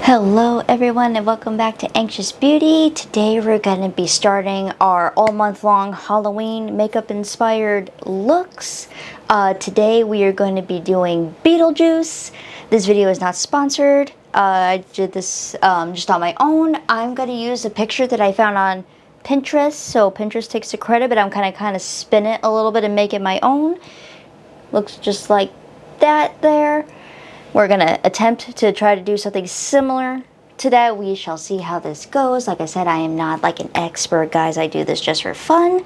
Hello everyone and welcome back to Anxious Beauty. Today we're going to be starting our all month long Halloween makeup inspired looks. Today we are going to be doing Beetlejuice. This video is not sponsored. I did this just on my own. I'm going to use a picture that I found on Pinterest. So Pinterest takes the credit, but I'm kind of spin it a little bit and make it my own. Looks just like that there. We're going to attempt to try to do something similar to that. We shall see how this goes. Like I said, I am not like an expert, guys. I do this just for fun.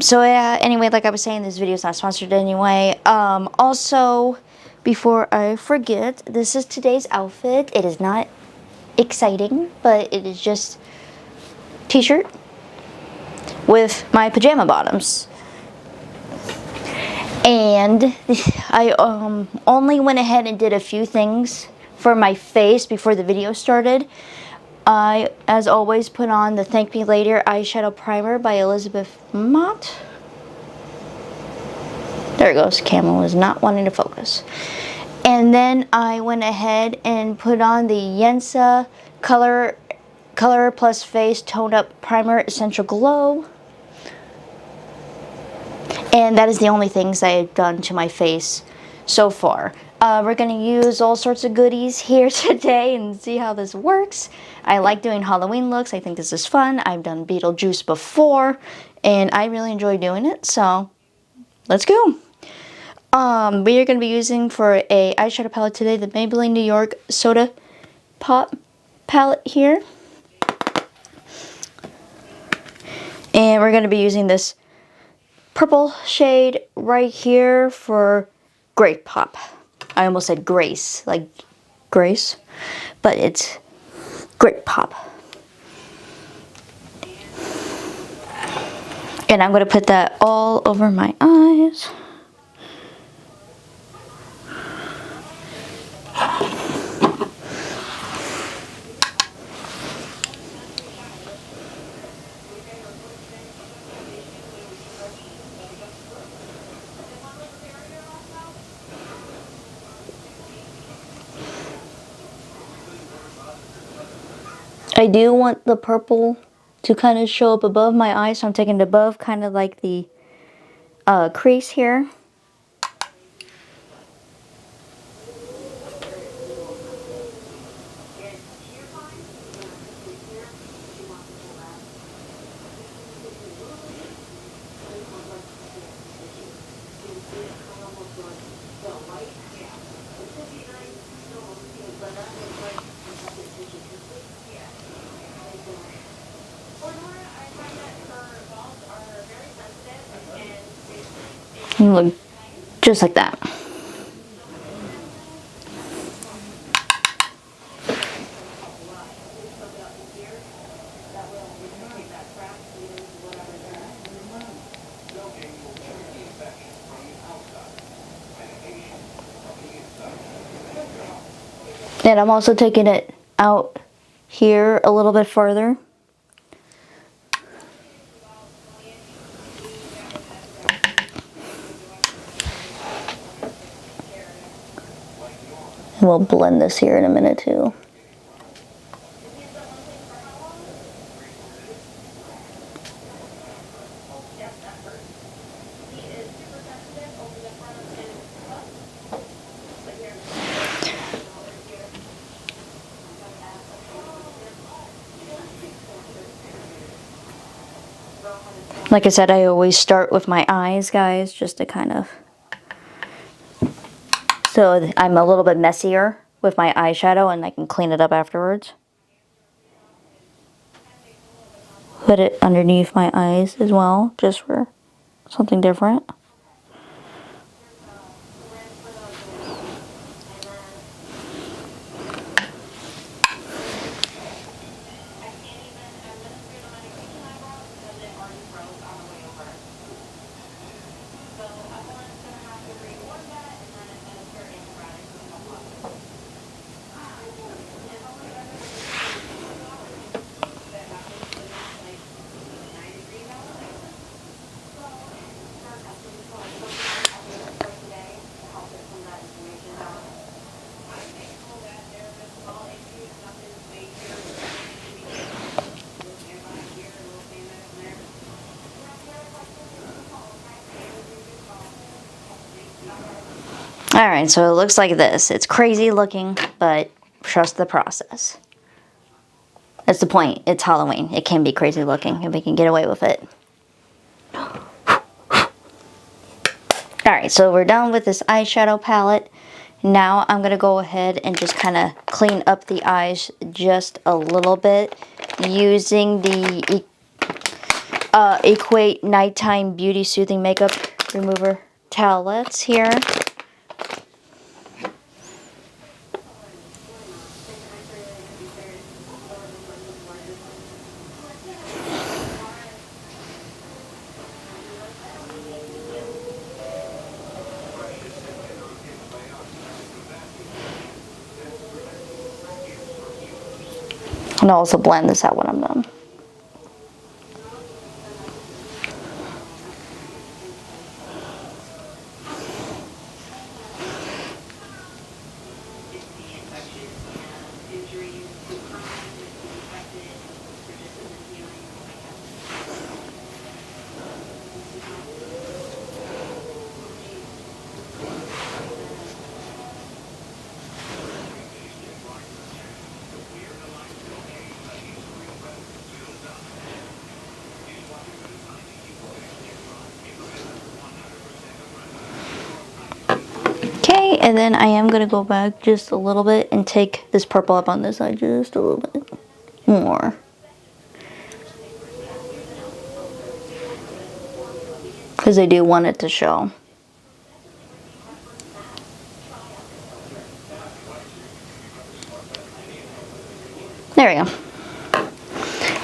So yeah, anyway, like I was saying, this video is not sponsored anyway. Also, before I forget, this is today's outfit. It is not exciting, but it is just t-shirt with my pajama bottoms. And I only went ahead and did a few things for my face before the video started. I, as always, put on the Thank Me Later eyeshadow primer by Elizabeth Mott. There it goes. Camera was not wanting to focus. And then I went ahead and put on the Yensa Color Plus Face Toned Up Primer Essential Glow. And that is the only things I've done to my face so far. We're going to use all sorts of goodies here today and see how this works. I like doing Halloween looks. I think this is fun. I've done Beetlejuice before, and I really enjoy doing it. So, let's go. We are going to be using for a eyeshadow palette today the Maybelline New York Soda Pop palette here. And we're going to be using this purple shade right here for Great Pop. I almost said Grace, like Grace, but it's Great Pop. And I'm going to put that all over my eyes. I do want the purple to kind of show up above my eyes, so I'm taking it above kind of like the crease here. And look just like that. And I'm also taking it out here a little bit further. And we'll blend this here in a minute too. Like I said, I always start with my eyes, guys, just to kind of... So I'm a little bit messier with my eyeshadow and I can clean it up afterwards. Put it underneath my eyes as well, just for something different. Alright, so it looks like this. It's crazy looking, but trust the process. That's the point. It's Halloween. It can be crazy looking and we can get away with it. Alright, so we're done with this eyeshadow palette. Now I'm going to go ahead and just kind of clean up the eyes just a little bit using the Equate Nighttime Beauty Soothing Makeup Remover towelettes here. And I'll also blend this out when I'm done. Okay, and then I am going to go back just a little bit and take this purple up on this side just a little bit more. Because I do want it to show. There we go.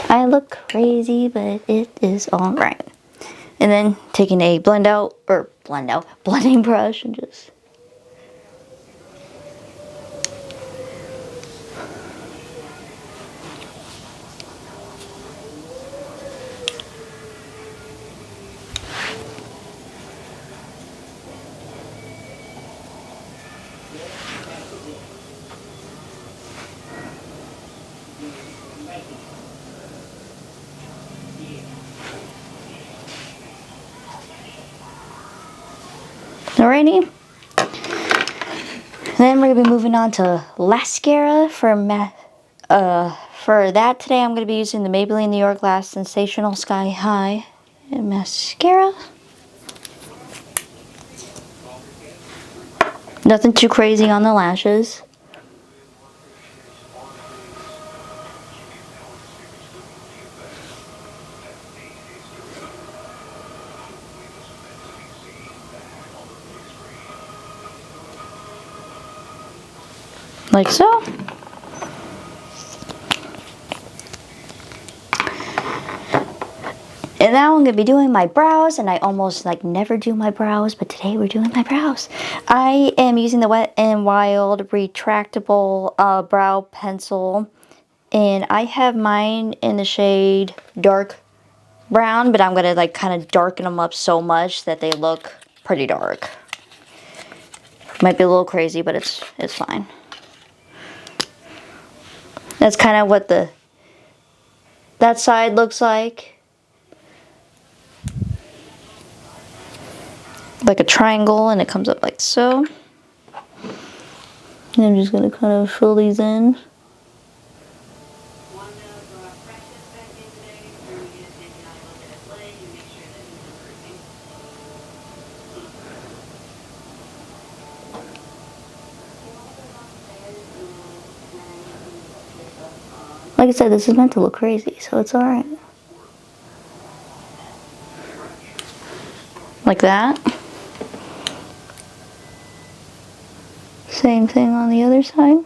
I look crazy, but it is alright. And then taking a blending brush and just... Alrighty. Then we're gonna be moving on to mascara for that today. I'm gonna be using the Maybelline New York Lash Sensational Sky High mascara. Nothing too crazy on the lashes. Like so. And now I'm going to be doing my brows, and I almost never do my brows, but today we're doing my brows. I am using the Wet n Wild retractable brow pencil, and I have mine in the shade dark brown, but I'm going to kind of darken them up so much that they look pretty dark. Might be a little crazy, but it's fine. That's kind of what that side looks like. Like a triangle, and it comes up like so. And I'm just going to kind of fill these in. Like I said, this is meant to look crazy, so it's alright. Like that. Same thing on the other side.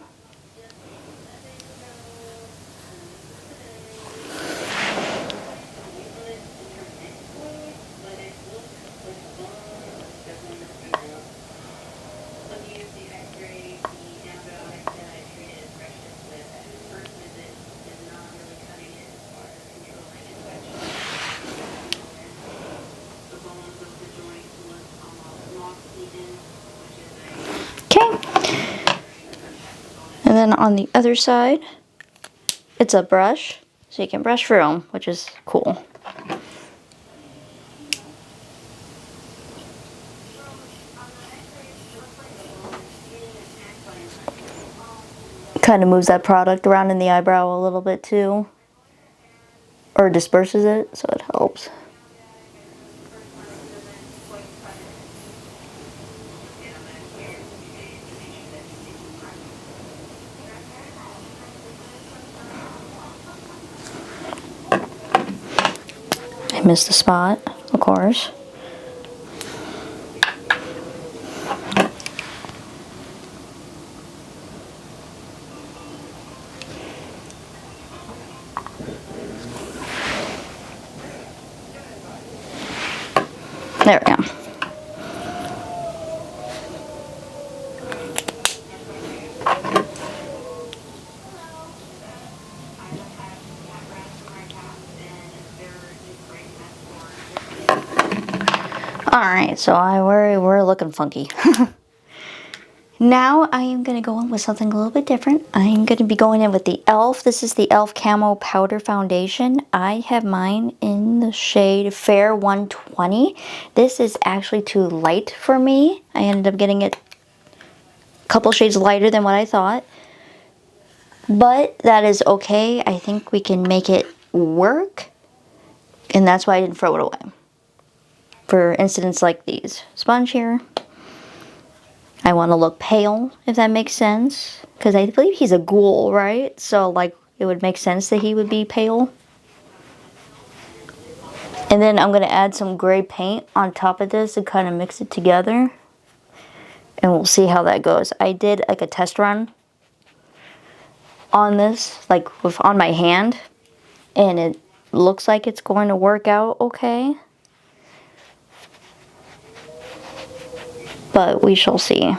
And then on the other side, it's a brush, so you can brush through them, which is cool. Kind of moves that product around in the eyebrow a little bit too. Or disperses it, so it helps. I missed the spot, of course. There we go. Alright, so we're looking funky. Now I am going to go in with something a little bit different. I am going to be going in with the e.l.f. This is the e.l.f. Camo Powder Foundation. I have mine in the shade Fair 120. This is actually too light for me. I ended up getting it a couple shades lighter than what I thought. But that is okay. I think we can make it work. And that's why I didn't throw it away. For incidents like these. Sponge here. I want to look pale, if that makes sense. Because I believe he's a ghoul, right? So, like, it would make sense that he would be pale. And then I'm going to add some gray paint on top of this and kind of mix it together. And we'll see how that goes. I did, like, a test run on this, like, on my hand. And it looks like it's going to work out okay. But we shall see.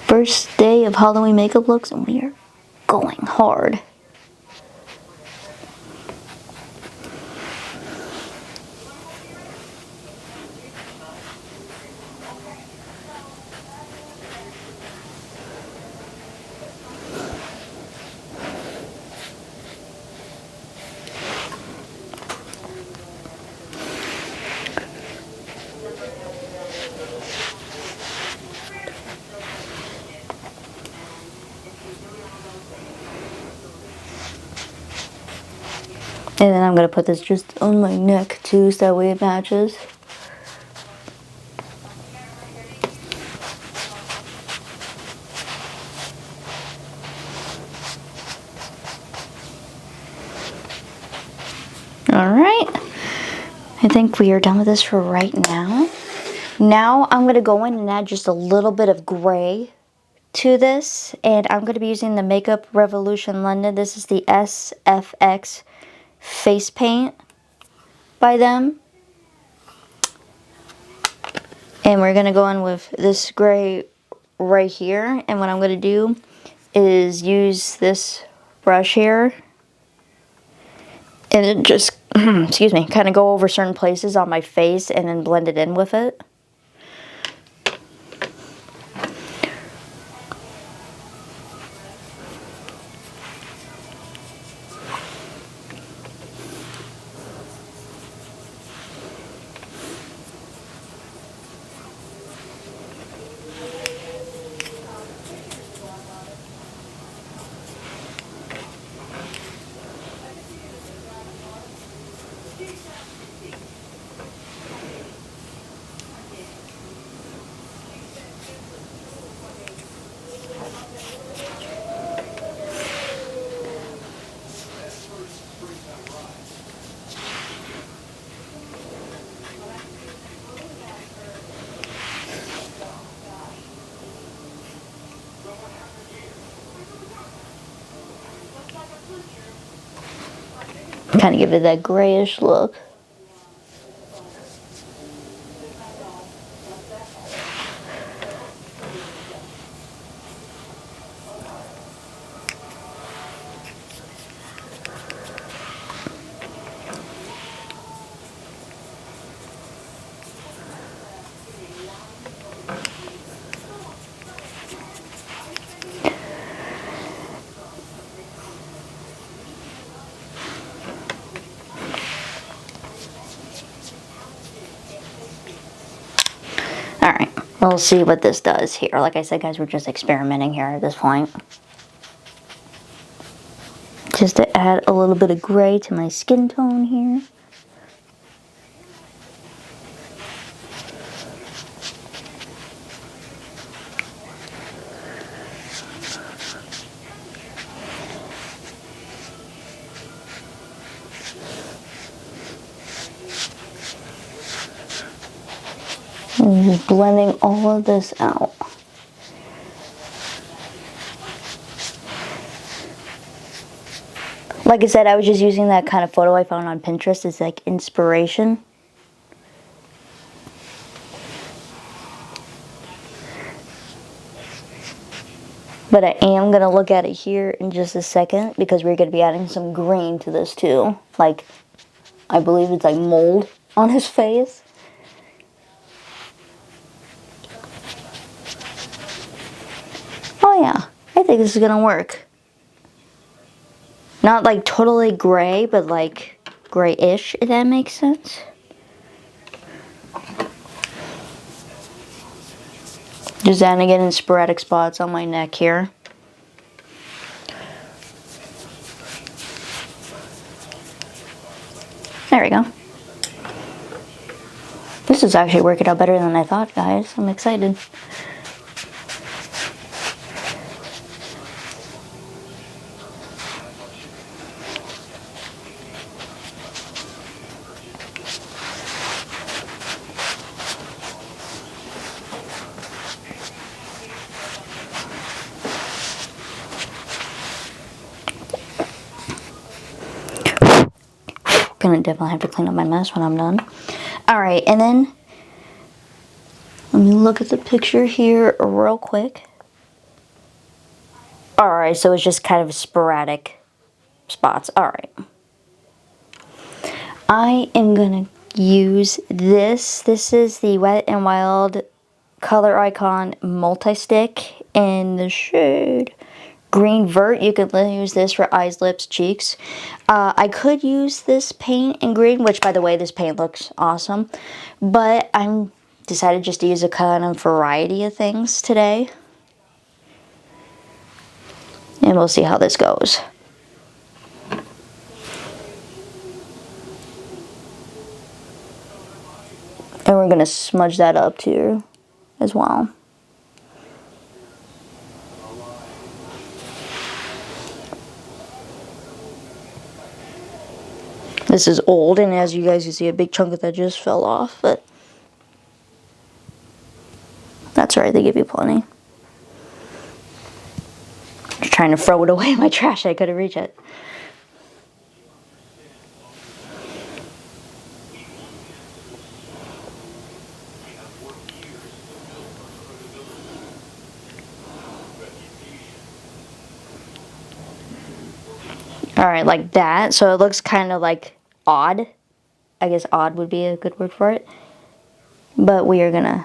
First day of Halloween makeup looks and we are going hard. And then I'm going to put this just on my neck too, so that way it matches. Alright. I think we are done with this for right now. Now I'm going to go in and add just a little bit of gray to this. And I'm going to be using the Makeup Revolution London. This is the SFX face paint by them. And we're going to go in with this gray right here. And what I'm going to do is use this brush here. And then just, excuse me, kind of go over certain places on my face and then blend it in with it. Kind of give it that grayish look. Alright, we'll see what this does here. Like I said, guys, we're just experimenting here at this point. Just to add a little bit of gray to my skin tone here. And just blending all of this out. Like I said, I was just using that kind of photo I found on Pinterest as like inspiration. But I am going to look at it here in just a second because we're going to be adding some green to this too. Like, I believe it's like mold on his face. Oh yeah, I think this is gonna work. Not like totally gray, but like grayish, if that makes sense. Just adding it in sporadic spots on my neck here. There we go. This is actually working out better than I thought, guys. I'm excited. Gonna definitely have to clean up my mess when I'm done. Alright, and then let me look at the picture here real quick. Alright, so it's just kind of sporadic spots. Alright. I am gonna use this. This is the Wet n Wild Color Icon Multi-Stick in the shade Green Vert. You could use this for eyes, lips, cheeks. I could use this paint in green, which, by the way, this paint looks awesome. But I'm decided just to use a kind of variety of things today. And we'll see how this goes. And we're going to smudge that up too, as well. This is old, and as you guys can see, a big chunk of that just fell off, but that's alright, they give you plenty. Just trying to throw it away in my trash, I couldn't reach it. Alright, like that. So it looks kind of like odd. I guess odd would be a good word for it. But we are gonna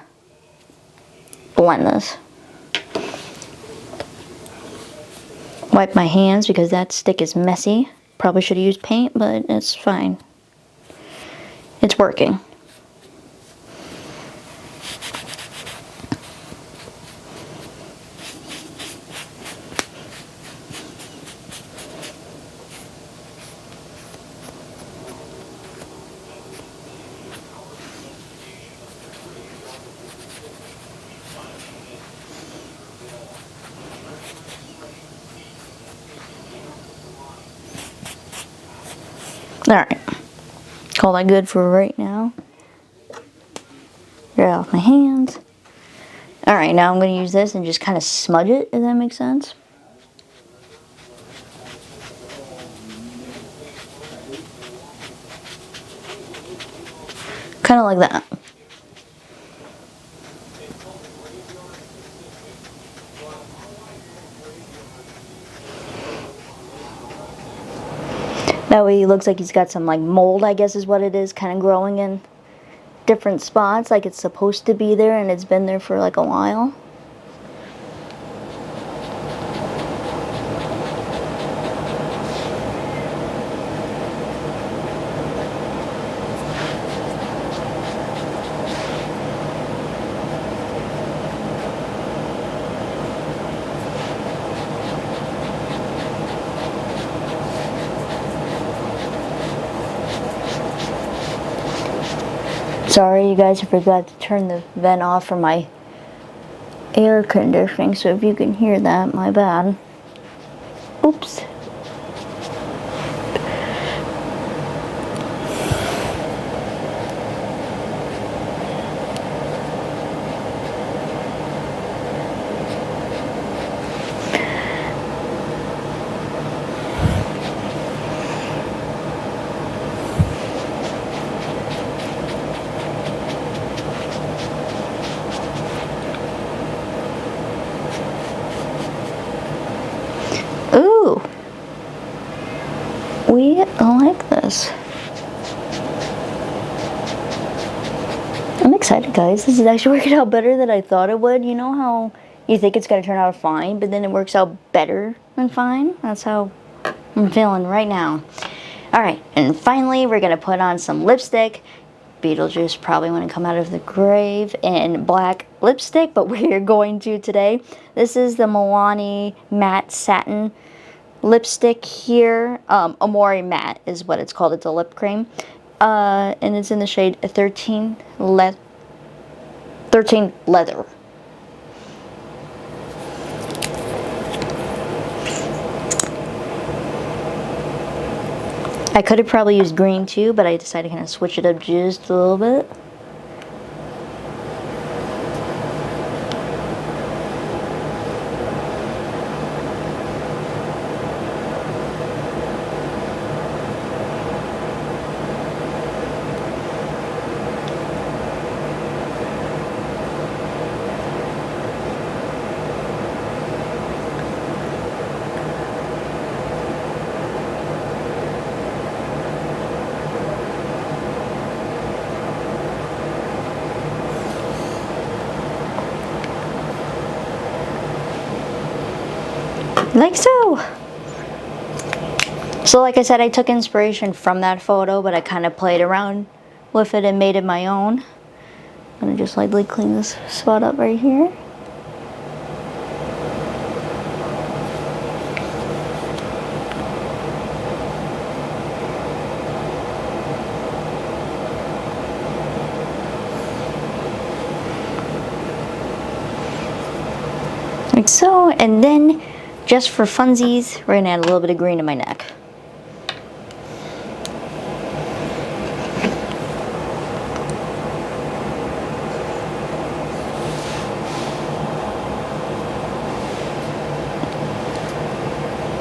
blend this. Wipe my hands because that stick is messy. Probably should have used paint, but it's fine. It's working. Alright, call that good for right now. Get it off my hands. Alright, now I'm going to use this and just kind of smudge it, if that makes sense. Kind of like that. That way he looks like he's got some like mold, I guess is what it is, kind of growing in different spots like it's supposed to be there and it's been there for like a while. Sorry, you guys, I forgot to turn the vent off for my air conditioning, so if you can hear that, my bad. Oops. Ooh, we like this. I'm excited, guys. This is actually working out better than I thought it would. You know how you think it's gonna turn out fine, but then it works out better than fine? That's how I'm feeling right now. Alright, and finally we're gonna put on some lipstick. Beetlejuice probably want to come out of the grave in black lipstick, but we're going to today. This is the Milani Matte Satin lipstick here. Amore Matte is what it's called. It's a lip cream. And it's in the shade 13 Leather. I could have probably used green too, but I decided to kind of switch it up just a little bit. Like so. So like I said, I took inspiration from that photo, but I kind of played around with it and made it my own. I'm gonna just lightly clean this spot up right here. Like so, and then just for funsies, we're gonna add a little bit of green to my neck.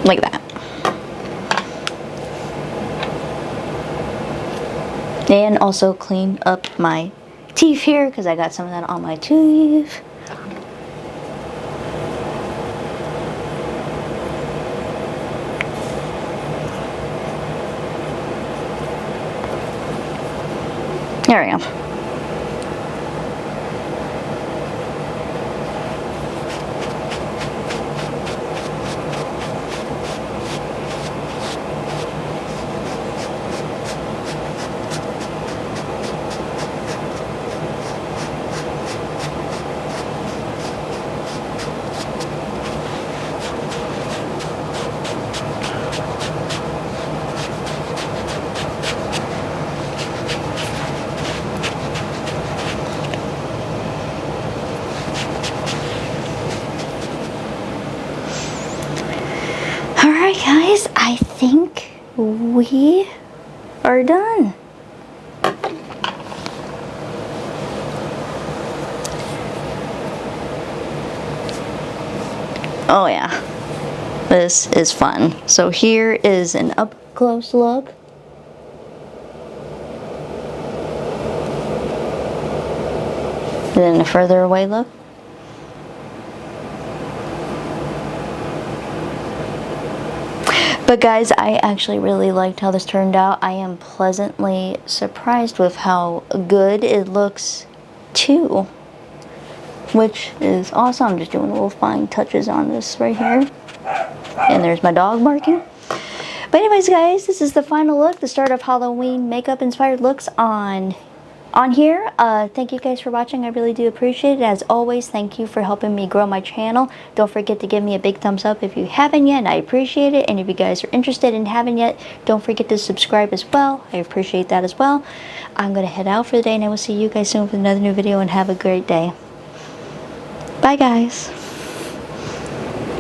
Like that. And also clean up my teeth here because I got some of that on my teeth. There we go. Alright guys, I think we are done. Oh yeah, this is fun. So here is an up close look. And then a further away look. But guys, I actually really liked how this turned out. I am pleasantly surprised with how good it looks too, which is awesome. I'm just doing little fine touches on this right here. And there's my dog barking. But anyways guys, this is the final look, the start of Halloween makeup inspired looks on on here. Thank you guys for watching. I really do appreciate it. As always, thank you for helping me grow my channel. Don't forget to give me a big thumbs up if you haven't yet, and I appreciate it. And if you guys are interested and haven't yet, don't forget to subscribe as well. I appreciate that as well. I'm going to head out for the day, and I will see you guys soon with another new video, and have a great day. Bye, guys.